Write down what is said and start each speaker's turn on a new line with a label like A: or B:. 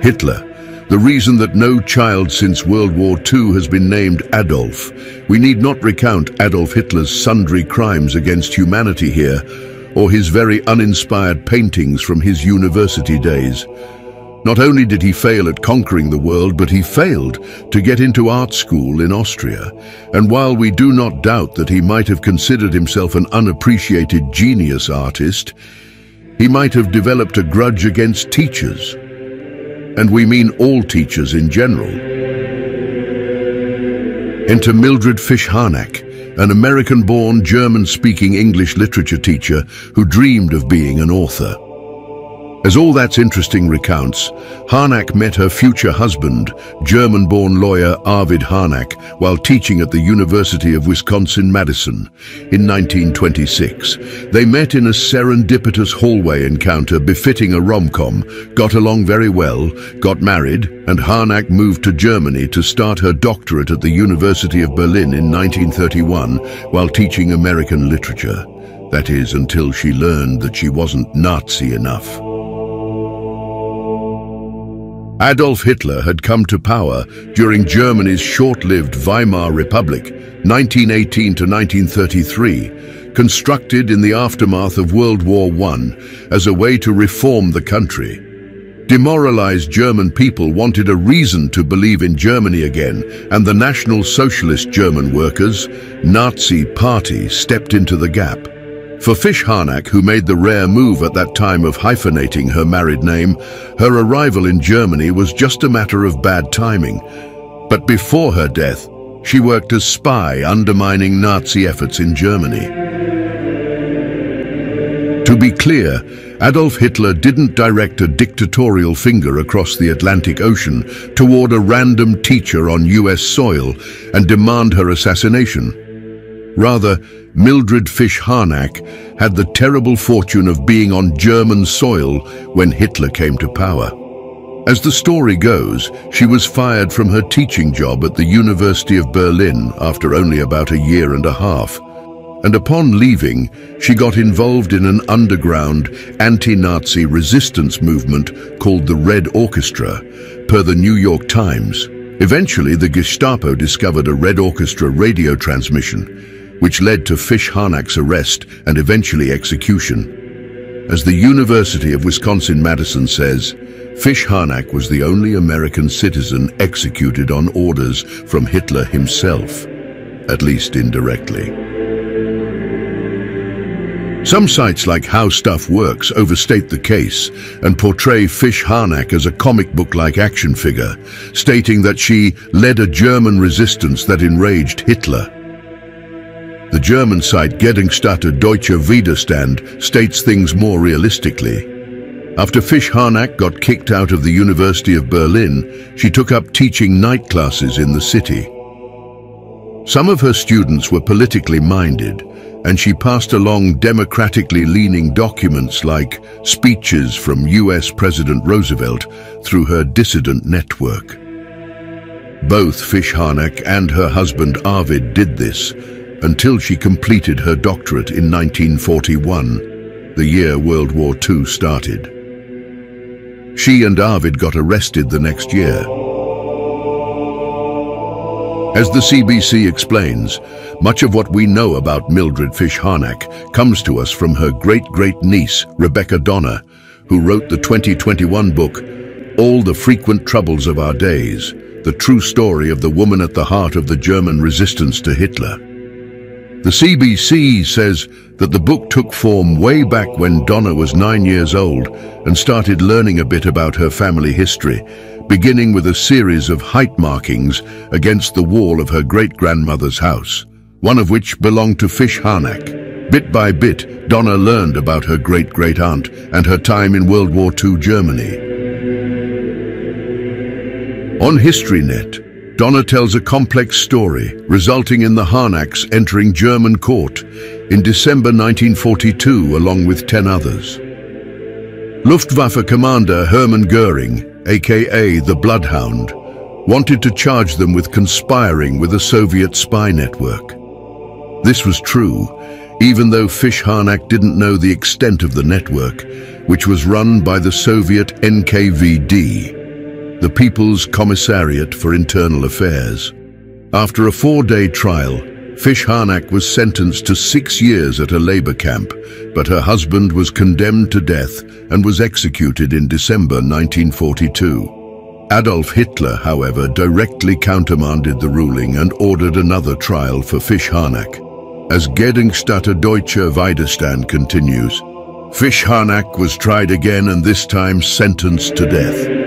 A: Hitler, the reason that no child since World War II has been named Adolf. We need not recount Adolf Hitler's sundry crimes against humanity here, or his very uninspired paintings from his university days. Not only did he fail at conquering the world, but he failed to get into art school in Austria. And while we do not doubt that he might have considered himself an unappreciated genius artist, he might have developed a grudge against teachers. And we mean all teachers in general. Enter Mildred Fish-Harnack, an American-born, German-speaking English literature teacher who dreamed of being an author. As All That's Interesting recounts, Harnack met her future husband, German-born lawyer Arvid Harnack, while teaching at the University of Wisconsin-Madison in 1926. They met in a serendipitous hallway encounter befitting a rom-com, got along very well, got married, and Harnack moved to Germany to start her doctorate at the University of Berlin in 1931 while teaching American literature. That is, until she learned that she wasn't Nazi enough. Adolf Hitler had come to power during Germany's short-lived Weimar Republic, 1918 to 1933, constructed in the aftermath of World War I as a way to reform the country. Demoralized German people wanted a reason to believe in Germany again, and the National Socialist German Workers' Nazi Party stepped into the gap. For Fish-Harnack, who made the rare move at that time of hyphenating her married name, her arrival in Germany was just a matter of bad timing. But before her death, she worked as spy, undermining Nazi efforts in Germany. To be clear, Adolf Hitler didn't direct a dictatorial finger across the Atlantic Ocean toward a random teacher on US soil and demand her assassination. Rather, Mildred Fish-Harnack had the terrible fortune of being on German soil when Hitler came to power. As the story goes, she was fired from her teaching job at the University of Berlin after only about a year and a half. And upon leaving, she got involved in an underground anti-Nazi resistance movement called the Red Orchestra, per the New York Times. Eventually, the Gestapo discovered a Red Orchestra radio transmission, which led to Fish-Harnack's arrest and eventually execution. As the University of Wisconsin-Madison says, Fish-Harnack was the only American citizen executed on orders from Hitler himself, at least indirectly. Some sites like How Stuff Works overstate the case and portray Fish-Harnack as a comic book-like action figure, stating that she led a German resistance that enraged Hitler. The German site Gedenkstätte Deutscher Widerstand states things more realistically. After Fish-Harnack got kicked out of the University of Berlin, she took up teaching night classes in the city. Some of her students were politically minded, and she passed along democratically leaning documents like speeches from US President Roosevelt through her dissident network. Both Fish-Harnack and her husband Arvid did this, until she completed her doctorate in 1941, the year World War II started. She and Arvid got arrested the next year. As the CBC explains, much of what we know about Mildred Fish-Harnack comes to us from her great-great-niece, Rebecca Donner, who wrote the 2021 book, All the Frequent Troubles of Our Days, the true story of the woman at the heart of the German resistance to Hitler. The CBC says that the book took form way back when Donna was 9 years old and started learning a bit about her family history, beginning with a series of height markings against the wall of her great-grandmother's house, one of which belonged to Fish-Harnack. Bit by bit, Donna learned about her great-great-aunt and her time in World War II Germany. On HistoryNet, Donna tells a complex story, resulting in the Harnacks entering German court in December 1942 along with 10 others. Luftwaffe commander Hermann Göring, aka the Bloodhound, wanted to charge them with conspiring with a Soviet spy network. This was true, even though Fish-Harnack didn't know the extent of the network, which was run by the Soviet NKVD, the People's Commissariat for Internal Affairs. After a 4-day trial, Fish-Harnack was sentenced to 6 years at a labor camp, but her husband was condemned to death and was executed in December 1942. Adolf Hitler, however, directly countermanded the ruling and ordered another trial for Fish-Harnack. As Gedenkstätte Deutscher Widerstand continues, Fish-Harnack was tried again and this time sentenced to death.